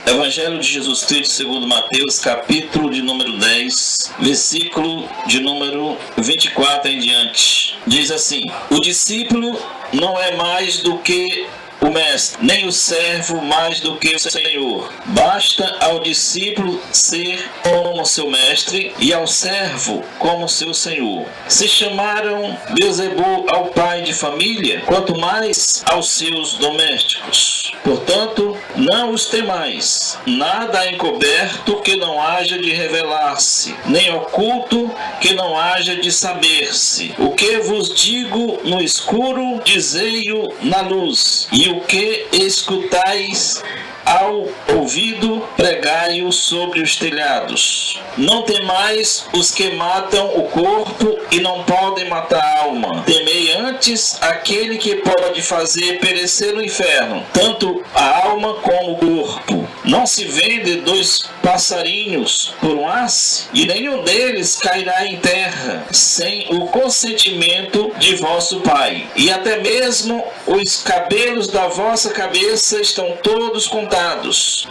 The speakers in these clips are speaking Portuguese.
Evangelho de Jesus Cristo segundo Mateus, capítulo de número 10, versículo de número 24 em diante. Diz assim: o discípulo não é mais do que o mestre, nem o servo mais do que o Senhor. Basta ao discípulo ser como seu mestre e ao servo como seu senhor. Se chamaram Beelzebul ao pai de família, quanto mais aos seus domésticos. Portanto, não os temais. Nada encoberto que não haja de revelar-se, nem oculto que não haja de saber-se. O que vos digo no escuro, dizei-o na luz, e o que escutais ao ouvido, pregai-o sobre os telhados. Não temais os que matam o corpo e não podem matar a alma. Temei antes aquele que pode fazer perecer no inferno, tanto a alma como o corpo. Não se vende 2 passarinhos por um asse, e nenhum deles cairá em terra, sem o consentimento de vosso Pai. E até mesmo os cabelos da vossa cabeça estão todos contados.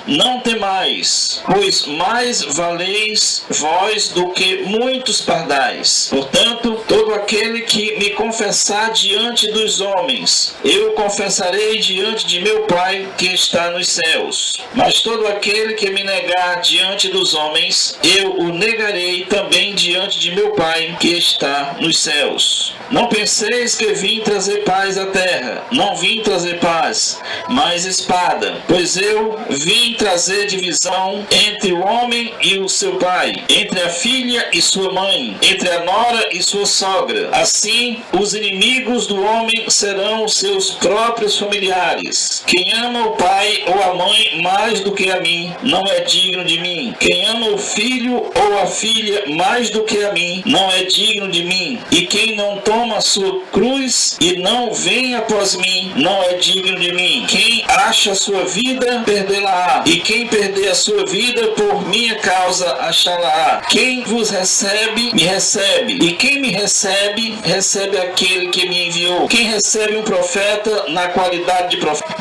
Não temais, pois mais valeis vós do que muitos pardais. Portanto, todo aquele que me confessar diante dos homens, eu confessarei diante de meu Pai que está nos céus. Mas todo aquele que me negar diante dos homens, eu o negarei também diante de meu Pai que está nos céus. Não penseis que vim trazer paz à terra. Não vim trazer paz, mas espada. Pois eu vim trazer divisão entre o homem e o seu pai, entre a filha e sua mãe, entre a nora e sua sogra. Assim, os inimigos do homem serão seus próprios familiares. Quem ama o pai ou a mãe mais do que a mim, não é digno de mim. Quem ama o filho ou a filha mais do que a mim, não é digno de mim. E quem não toma a sua cruz e não vem após mim, não é digno de mim. Quem acha a sua vida, perdê-la-á, e quem perder a sua vida por minha causa, achá-la-á. Quem vos recebe, me recebe, e quem me recebe, recebe aquele que me enviou. Quem recebe um profeta na qualidade de profeta,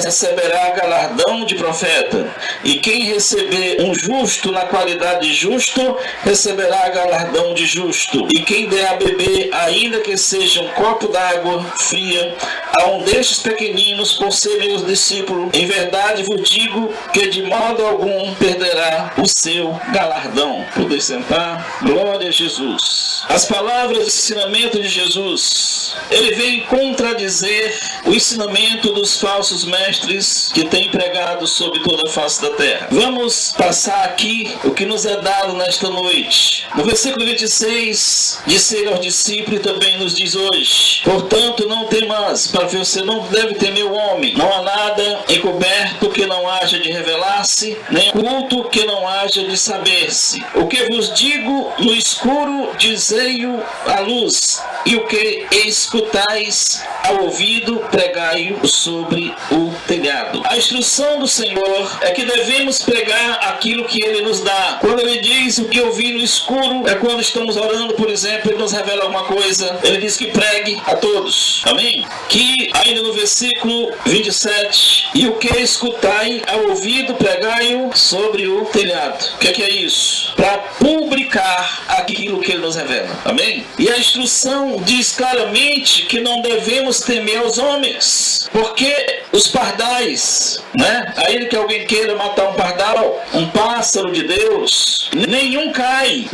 receberá galardão de profeta, e quem receber um justo na qualidade de justo, receberá galardão de justo. E quem der a beber, ainda que seja um copo d'água fria, a um destes pequeninos, por serem os discípulos, em verdade vos digo que de modo algum perderá o seu galardão. Poder sentar. Glória a Jesus. As palavras do ensinamento de Jesus, ele vem contradizer o ensinamento dos falsos mestres que têm pregado sobre toda a face da terra. Vamos passar aqui o que nos é dado nesta noite. No versículo 26, disse ele aos discípulos e também nos diz hoje: portanto, não temas, para você não deve temer o homem. Não há nada encoberto que não haja de revelar-se, nem oculto que não haja de saber-se. O que vos digo no escuro, dizei-o à luz, e o que escutais ao ouvido, pregai-o sobre o telhado. A instrução do Senhor é que devemos pregar aquilo que Ele nos dá. Quando Ele diz o que eu vi no escuro, é quando estamos orando, por exemplo, Ele nos revela alguma coisa, Ele diz que pregue a todos. Amém? Que ainda no versículo 27, e o que escutai ao ouvido, pregai-o sobre o telhado. O que é isso? Para publicar aquilo que Ele nos revela. Amém? E a instrução diz claramente que não devemos temer aos homens, porque os pardais, né? Ainda que alguém queira matar um pardal, um pássaro de Deus, nenhum cai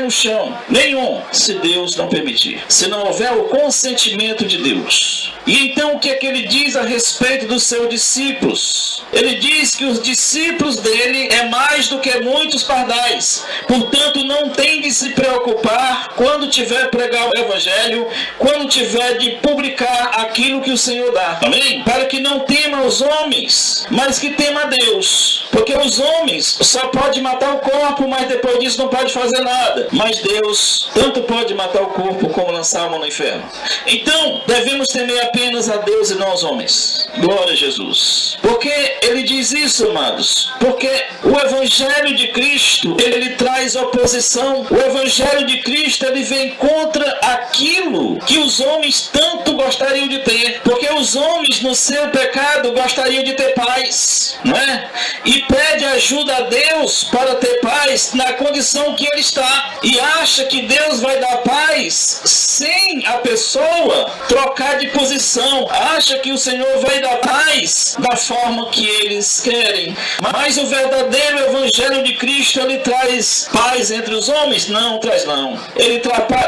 no chão, nenhum, se Deus não permitir, se não houver o consentimento de Deus. E então o que é que ele diz a respeito dos seus discípulos? Ele diz que os discípulos dele é mais do que muitos pardais. Portanto, não tem de se preocupar quando tiver pregar o evangelho, quando tiver de publicar aquilo que o Senhor dá. Amém? Para que não tema os homens, mas que tema a Deus. Porque os homens só podem matar o corpo, mas depois disso não pode fazer nada. Mas Deus tanto pode matar o corpo como lançar a alma no inferno. Então, devemos temer apenas a Deus e não aos homens. Glória a Jesus. Porque ele diz isso, amados? Porque o Evangelho de Cristo, ele traz oposição. O Evangelho de Cristo, ele vem contra aquilo que os homens tanto gostariam de ter. Porque os homens, no seu pecado, gostariam de ter paz, não é? E pede ajuda a Deus para ter paz na condição que ele está e acha que Deus vai dar paz sem a pessoa trocar de posição, acha que o Senhor vai dar paz da forma que eles querem. Mas o verdadeiro evangelho de Cristo, ele traz paz entre os homens? Não, traz não. Ele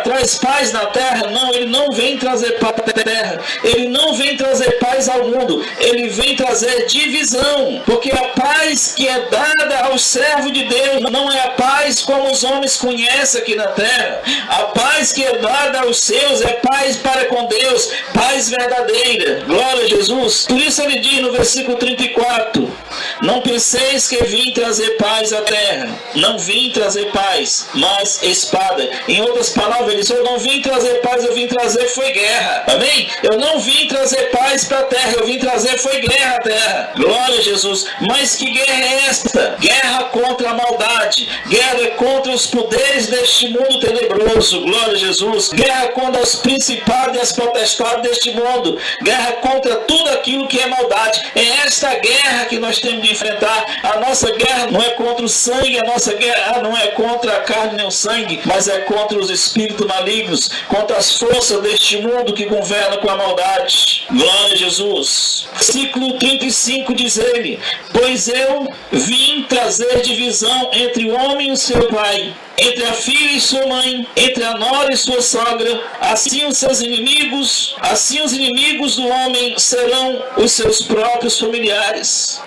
traz paz na terra? Não, ele não vem trazer paz na terra. Ele não vem trazer paz ao mundo. Ele vem trazer divisão. Porque a paz que é dada aos servos de Deus não é a paz como os homens conhecem aqui na terra. A paz que é dada aos seus é paz para com Deus, paz verdadeira. Glória a Jesus. Por isso ele diz no versículo 34: não penseis que vim trazer paz à terra. Não vim trazer paz, mas espada. Em outras palavras, ele diz: eu não vim trazer paz, eu vim trazer foi guerra. Amém? Eu não vim trazer paz para a terra, eu vim trazer foi guerra à terra. Glória a Jesus. Mas que guerra é esta? Guerra contra a maldade. Guerra contra os poderes deste mundo tenebroso. Glória a Jesus. Guerra contra os principados e as potestades deste mundo. Guerra contra tudo aquilo que é maldade. É esta guerra que nós temos de enfrentar. A nossa guerra não é contra o sangue, a nossa guerra não é contra a carne nem o sangue, mas é contra os espíritos malignos, contra as forças deste mundo que governam com a maldade. Glória a Jesus. Versículo 35 diz ele: pois eu vim trazer divisão entre o homem e o seu pai, entre a filha e sua mãe, entre a nora e sua sogra. Assim os seus inimigos, assim os inimigos do homem serão os seus próprios familiares.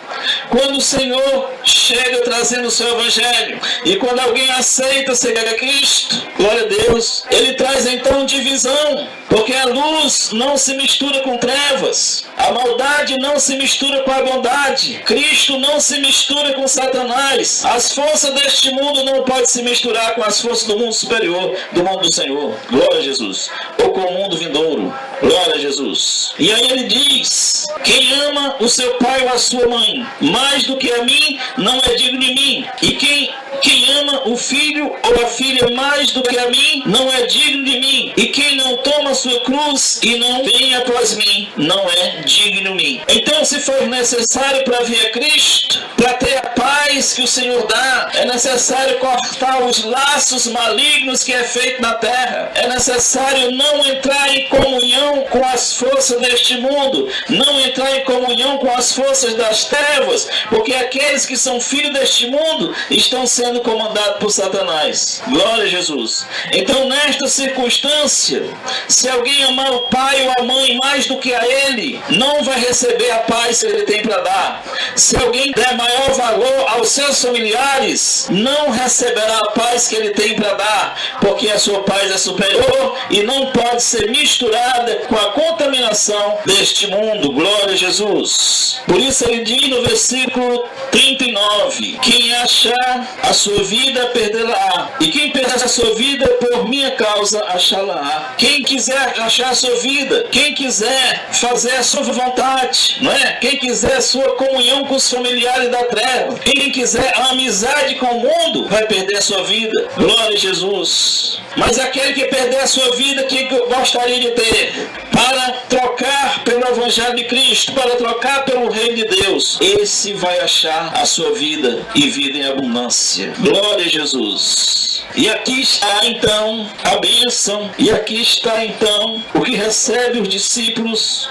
Quando o Senhor chega trazendo o seu evangelho, e quando alguém aceita seguir a Cristo, glória a Deus, ele traz então divisão, porque a luz não se mistura com trevas, a maldade não se mistura com a bondade, Cristo não se mistura com Satanás, as forças deste mundo não podem se misturar com as forças do mundo superior, do mundo do Senhor. Glória a Jesus. Ou com o mundo vindouro. Glória a Jesus. E aí ele diz: quem ama o seu pai ou a sua mãe mais do que a mim, não é digno de mim. E quem ama o filho ou a filha mais do que a mim, não é digno de mim. E quem não toma a sua cruz e não vem após mim, não é digno de mim. Então, se for necessário para vir a Cristo, para ter a paz que o Senhor dá, é necessário cortar os laços malignos que é feito na terra. É necessário não entrar em comunhão com as forças deste mundo, não entrar em comunhão com as forças das trevas, porque aqueles que são filhos deste mundo estão sendo comandados por Satanás. Glória a Jesus. Então, nesta circunstância, se alguém amar o pai ou a mãe mais do que a ele, não vai receber a paz que ele tem para dar. Se alguém der maior valor aos seus familiares, não receberá a paz que ele tem para dar, porque a sua paz é superior e não pode ser misturada com a contaminação deste mundo. Glória a Jesus. Por isso ele diz no versículo 39: quem achar a sua vida, perdê-la-á, e quem perder a sua vida por minha causa, achá-la-á. Quem quiser achar a sua vida, quem quiser fazer a sua vontade, não é? Quem quiser a sua comunhão com os familiares da treva, quem quiser a amizade com o mundo, vai perder a sua vida. Glória a Jesus. Mas aquele que perder a sua vida, que gostaria de ter, para trocar pelo evangelho de Cristo, para trocar pelo reino de Deus, esse vai achar a sua vida e vida em abundância. Glória a Jesus. E aqui está então a bênção, e aqui está então o que recebe os discípulos.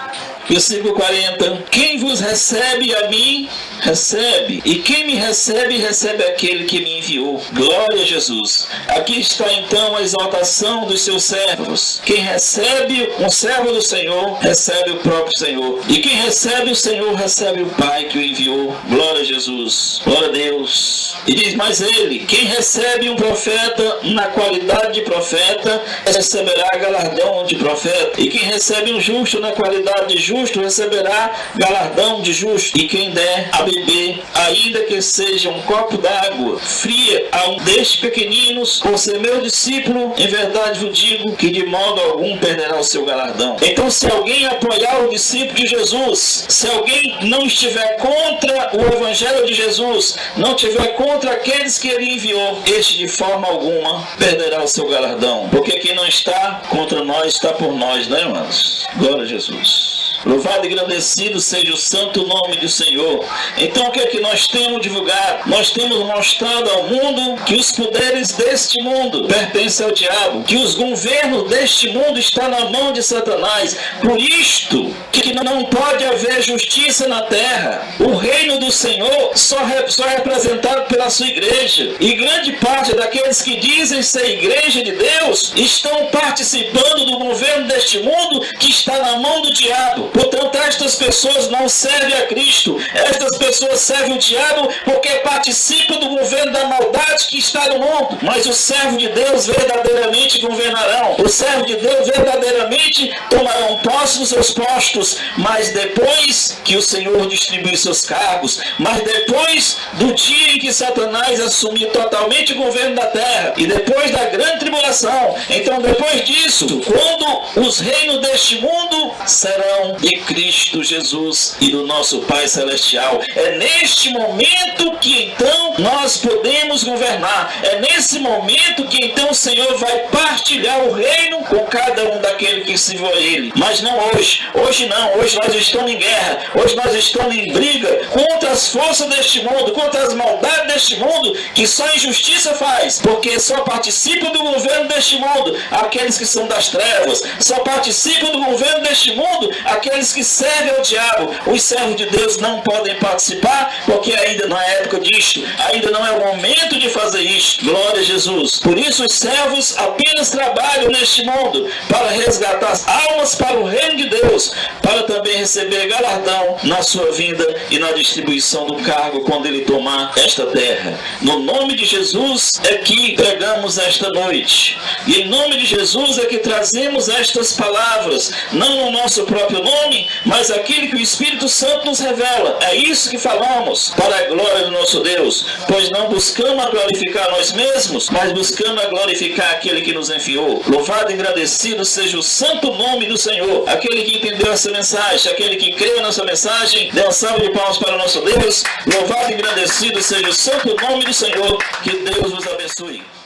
Versículo 40: quem vos recebe a mim, recebe, e quem me recebe, recebe aquele que me enviou. Glória a Jesus. Aqui está então a exaltação dos seus servos. Quem recebe um servo do Senhor, recebe o próprio Senhor. E quem recebe o Senhor, recebe o Pai que o enviou. Glória a Jesus. Glória a Deus. E diz mais ele: quem recebe um profeta na qualidade de profeta, receberá galardão de profeta. E quem recebe um justo na qualidade de justo, receberá galardão de justo. E quem der a beber, ainda que seja um copo d'água fria, a um destes pequeninos, por ser meu discípulo, em verdade vos digo que de modo algum perderá o seu galardão. Então, se alguém apoiar o discípulo de Jesus, se alguém não estiver contra o evangelho de Jesus, não estiver contra aqueles que ele enviou, este de forma alguma perderá o seu galardão. Porque quem não está contra nós, está por nós, né, irmãos? Glória a Jesus. Louvado e agradecido seja o santo nome do Senhor. Então o que é que nós temos divulgado? Nós temos mostrado ao mundo que os poderes deste mundo pertencem ao diabo, que os governos deste mundo estão na mão de Satanás. Por isto que não pode haver justiça na terra. O reino do Senhor só é representado pela sua igreja. E grande parte daqueles que dizem ser igreja de Deus estão participando do governo deste mundo que está na mão do diabo. Portanto, estas pessoas não servem a Cristo. Estas pessoas servem o diabo porque participam do governo da maldade que está no mundo. Mas o servo de Deus verdadeiramente governarão. O servo de Deus verdadeiramente tomarão posse dos seus postos. Mas depois que o Senhor distribuir seus cargos, mas depois do dia em que Satanás assumir totalmente o governo da terra, e depois da grande tribulação, então depois disso, quando os reinos deste mundo serão de Cristo Jesus e do nosso Pai Celestial, é neste momento que então nós podemos governar, é nesse momento que então o Senhor vai partilhar o reino com cada um daquele que se for ele. Mas não hoje, hoje nós estamos em guerra, hoje nós estamos em briga contra as forças deste mundo, contra as maldades deste mundo, que só injustiça faz, porque só participam do governo deste mundo aqueles que são das trevas, só participam do governo deste mundo aqueles que servem ao diabo. Os servos de Deus não podem participar, porque ainda na época disto, ainda não é o momento de fazer isto. Glória a Jesus. Por isso os servos apenas trabalham neste mundo para resgatar as almas para o reino de Deus, para também receber galardão na sua vinda e na distribuição do cargo quando ele tomar esta terra. No nome de Jesus é que pregamos esta noite, e em nome de Jesus é que trazemos estas palavras, não no nosso próprio nome, mas aquilo que o Espírito Santo nos revela. É isso que falamos, para a glória do nosso Deus, pois não buscamos a glorificar nós mesmos, mas buscamos a glorificar aquele que nos enviou. Louvado e agradecido seja o santo nome do Senhor. Aquele que entendeu essa mensagem, aquele que creu nessa mensagem, dê um salve de palmas para o nosso Deus. Louvado e agradecido seja o santo nome do Senhor. Que Deus vos abençoe.